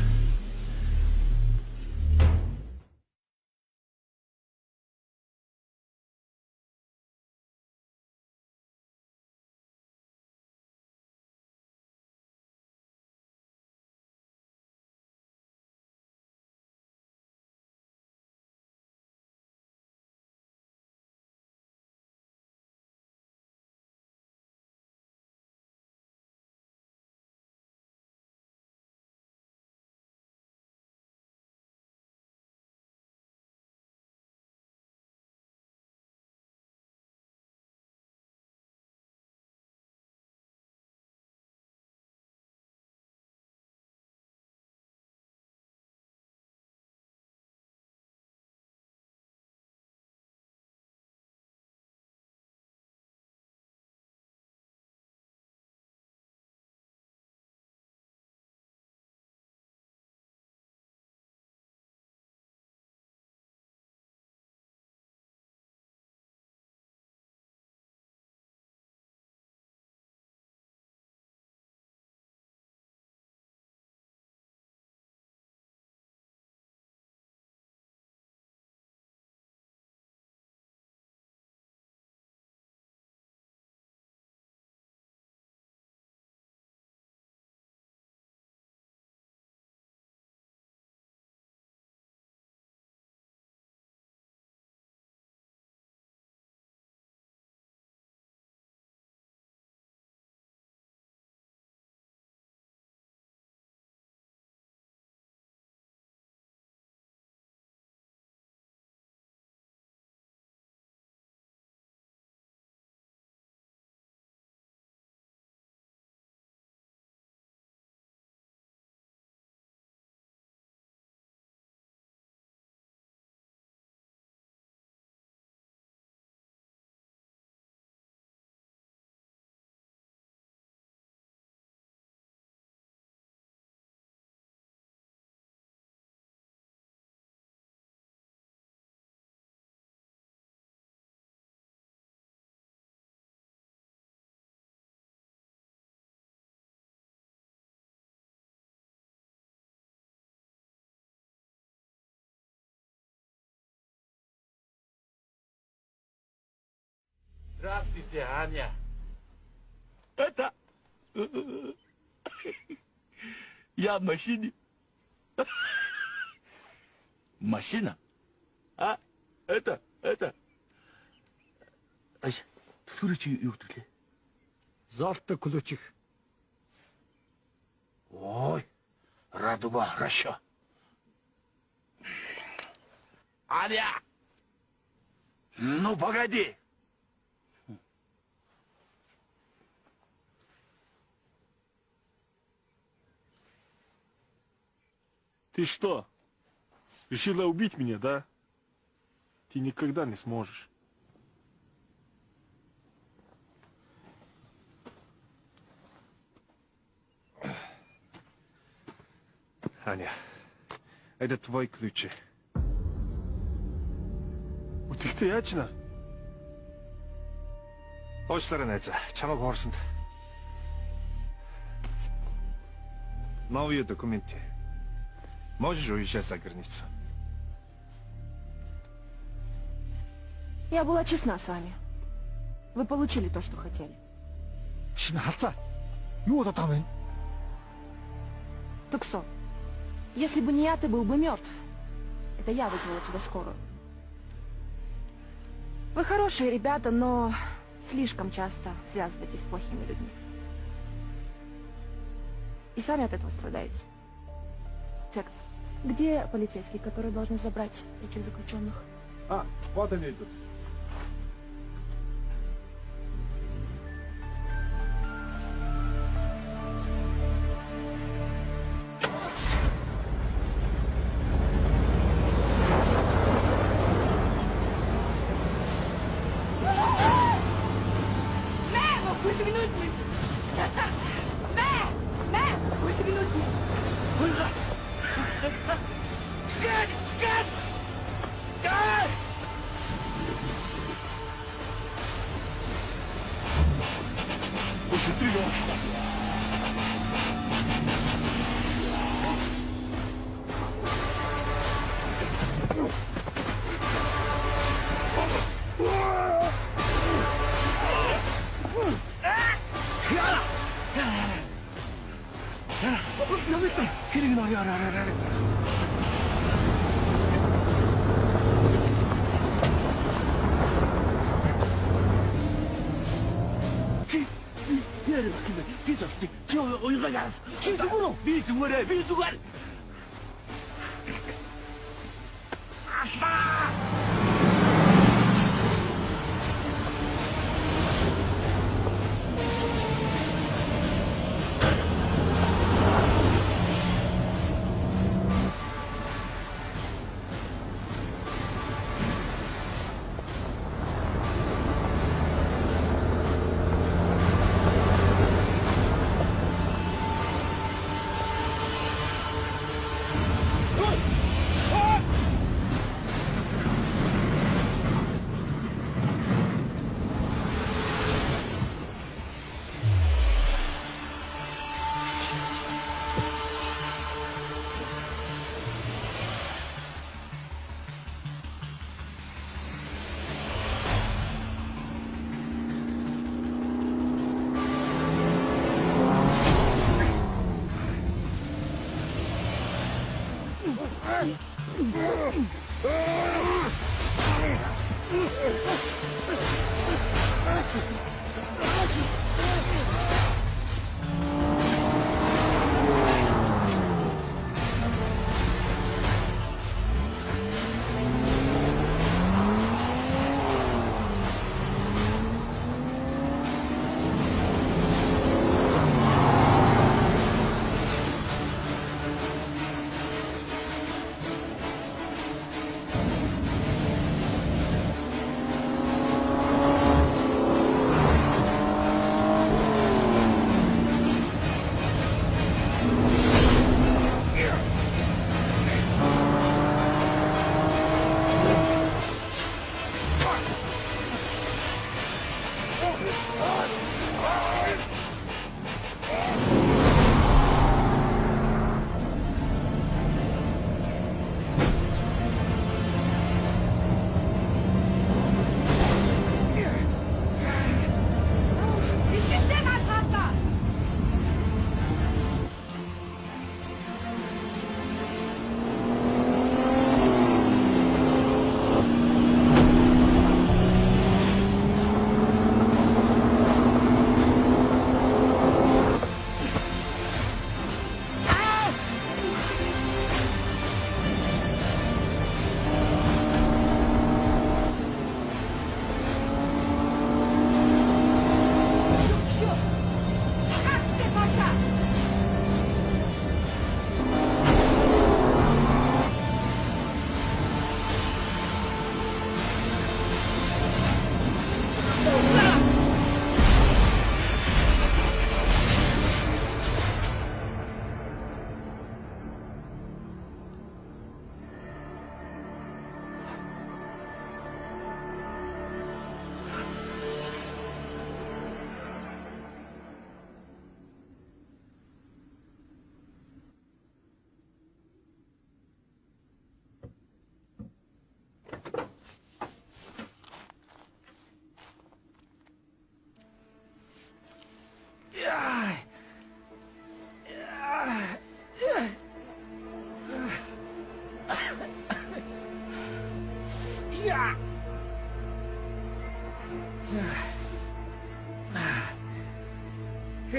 Здравствуйте, Аня. Это... Я в машине. Машина? А? Это... Ай, түлхүүрээ юу гэдэг лээ? Золото ключик. Ой, радуга, хорошо. Аня! Ну, погоди! Ты что, решила убить меня, да? Ты никогда не сможешь. Аня, это твои ключи. Утихтэй яаж на? Уучлаарай найзаа. Чамайг хоорсонд. Новые документы. Можешь уезжать за границу. Я была честна с вами. Вы получили то, что хотели. Шинэ халзаа. Юу болоод байгаа юм бэ? Туксо, если бы не я, ты был бы мертв. Это я вызвала тебе скорую. Вы хорошие ребята, но слишком часто связываетесь с плохими людьми. И сами от этого страдаете. Текст. Где полицейские, которые должны забрать этих заключенных? А, вот они идут. Би зүгээр.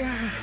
Аа.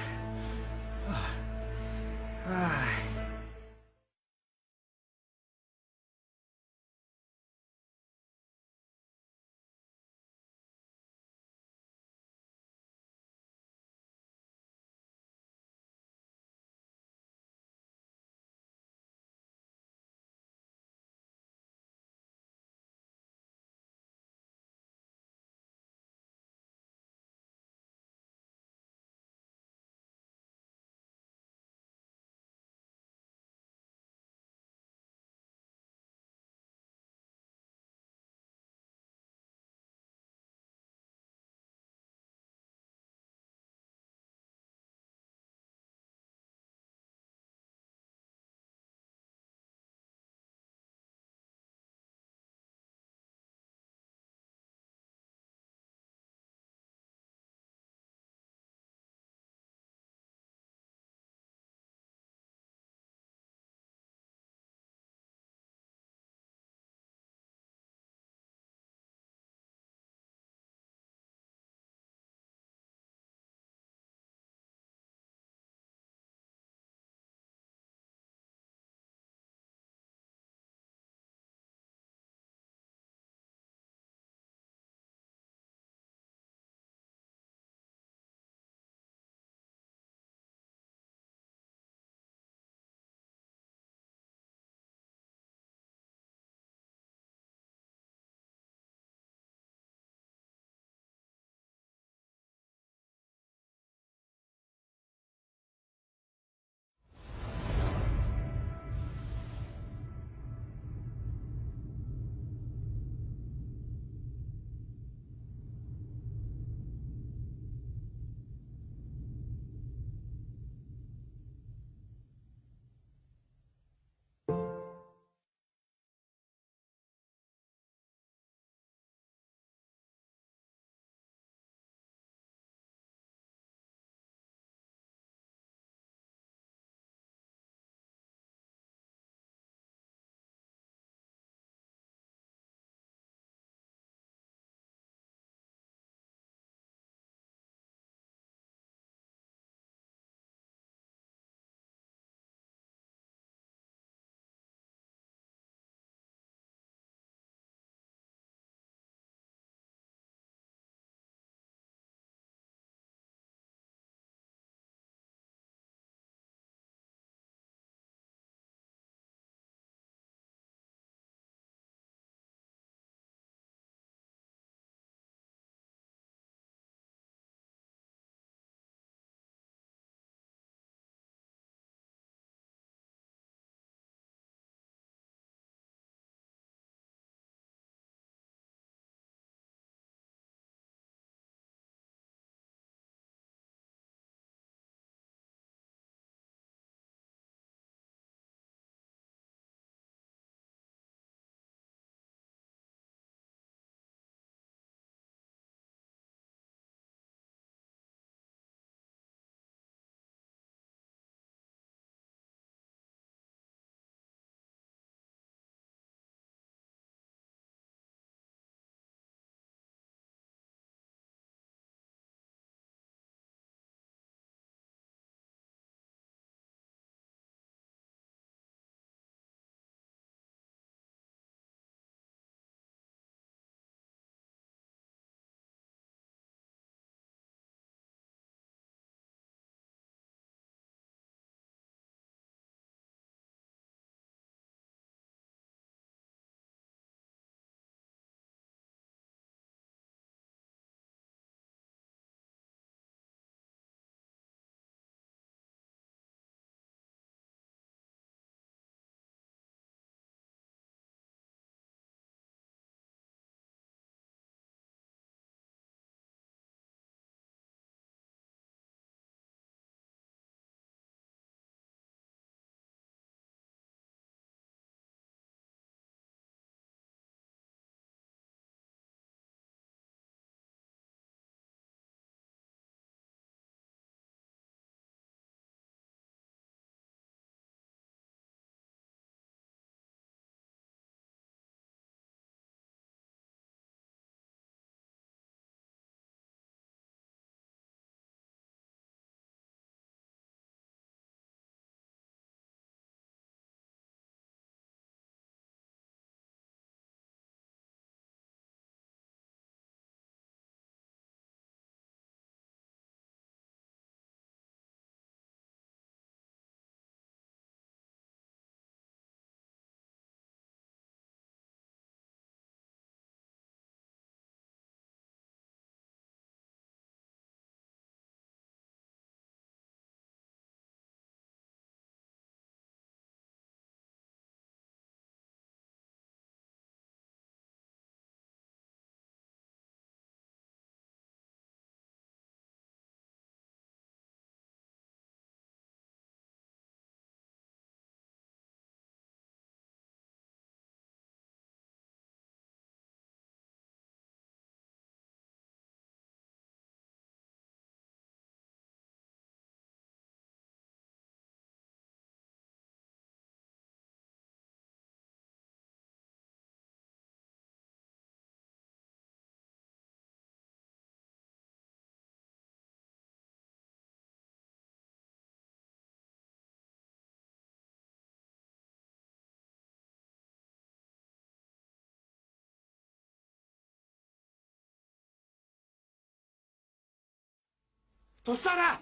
Туслаарай!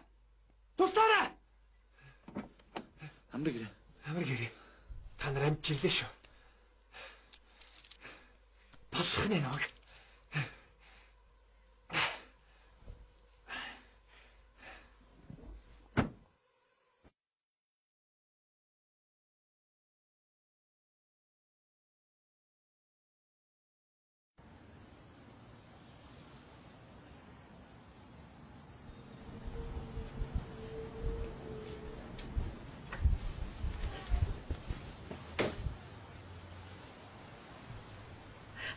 Туслаарай! Амрыг ирээ. Амрыг ирээ. Та нар амжиллаа шүү. Болох нэ нэг.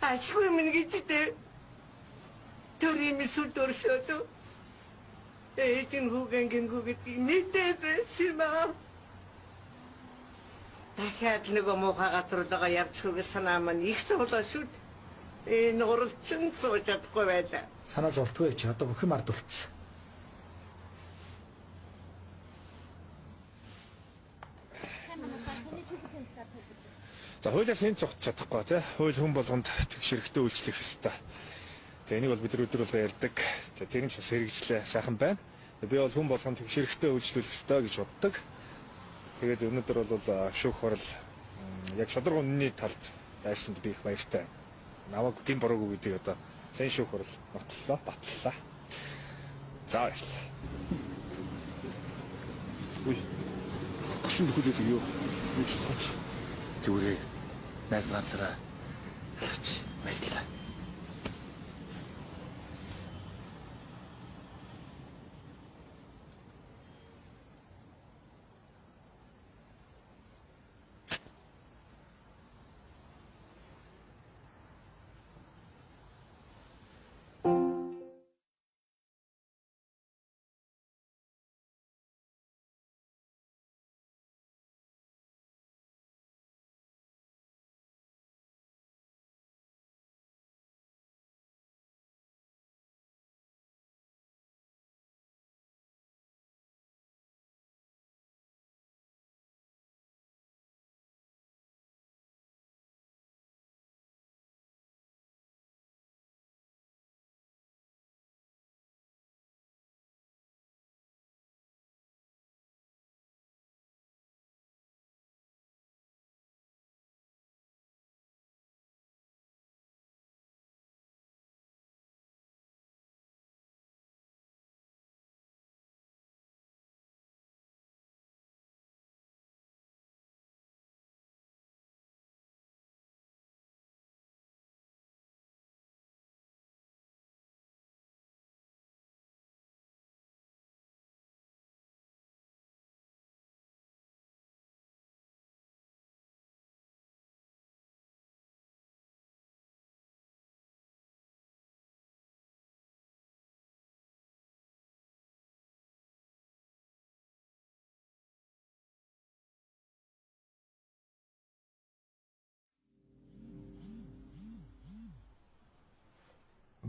Ашгүй минь гэж дээ. Төрийн сүд өрсөдөө. Эйжин хүүгэнгэнгүүгэд нийтээ байсан. Дахиад нэг муухай газруулгаа явж хүгэл санаа маань их зовлоо шүү. Энэ уралчин сууж чадахгүй байлаа. Санаа зовтгүй чи одоо бүх юм ард үлдсэн. За хуулиас энэ зогт чадахгүй тий. Хууль хүн болгонд тэгш хэрэгтэй үйлчлэх ёстой. Тэгээ энийг бол бид өдөр болго ярьдаг. Тэр нь ч бас хэрэгжлээ сайхан байна. Би бол хүн болгонд тэгш хэрэгтэй үйлчлүүлэх ёстой гэж боддог. Тэгээд өнөөдөр бол шүүх хурал яг шодрог үнэний талд байсанд би их баяртай. Намайг гин бороогүй гэдэг одоо сайн шүүх хурал нотлоо, батллаа. За баярлалаа. Үгүй. Гүшин бүхэлд юу? Юу сууч. Зүгээр найз ганцаараа хэлж баярлалаа.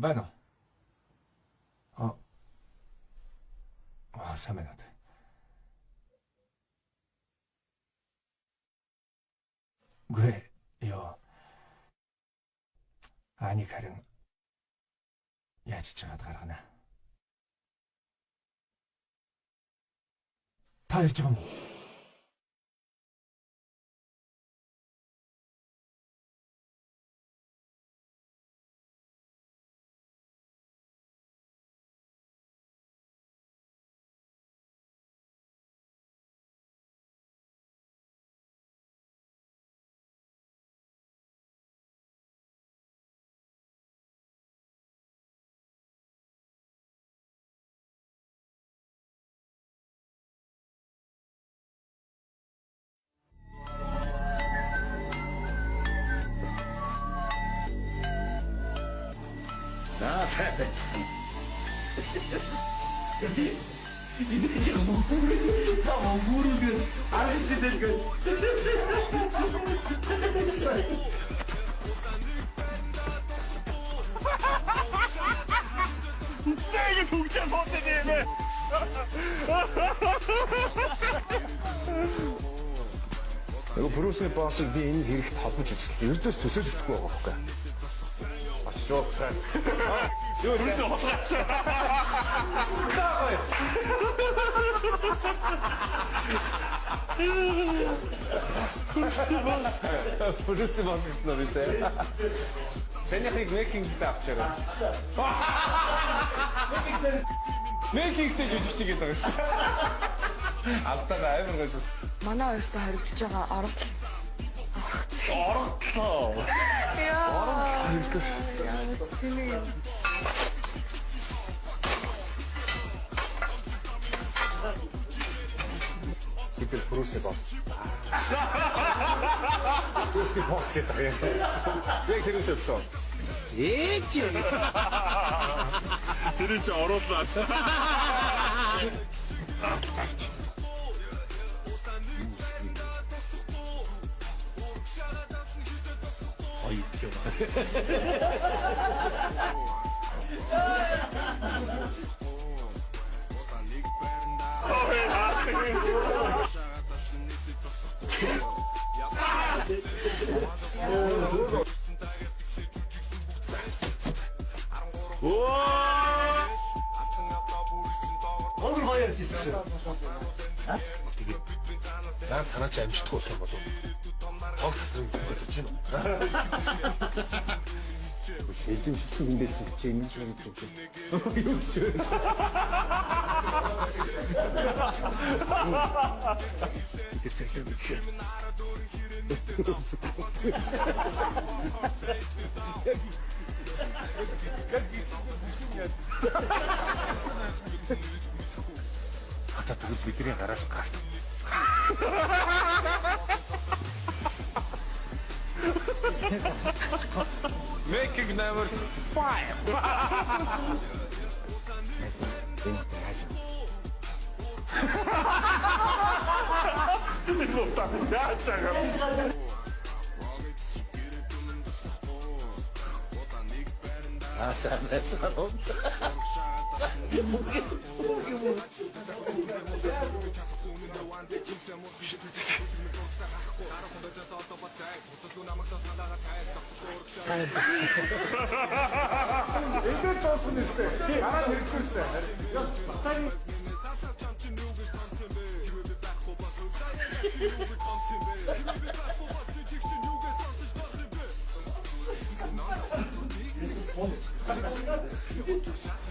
Байна уу? сайн байна. Гэ ёо. Аник харин яаж чагаад гаргана. Та ирж байгаа юм уу? За сайн байна. Нөгөө Брюсний боссыг би энэ хэрэгт холбож үзлээ. Ердөөс төсөөлөхгүй байгаа байхгүй. жуулцгаа. Юу нэ хулгаач. Бүрээс бас гэсэн үү сэ. Тэнийхийг мейкингтэй авчаарай. Мейкингтэй жүжигч гээд байгаа шүү. Алдаа амар гойж. Манай хоёртой харагдаж байгаа Ороглоо. Бид Брюсний босс. Брюсний босс гэдэг юм. Яг тэр үсэ өгсөн. Ээж юу? Тэр чи оруулаа. Өөр хоёр жисэн шүү. Наад санаа чи амжилттай болох юм болов уу? Тог тасрын болж байна. Эзэмшигчийн хүндээсэн чи энэ шиг гэж үү? Юу ч вэ? Тэр цагтаа биш. Хата тэгвэл бидний гараас гарт. Making number 5.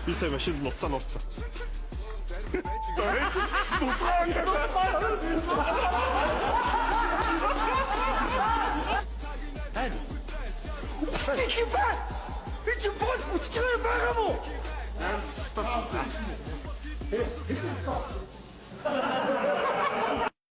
Би сая машин нуцсан. Стоп.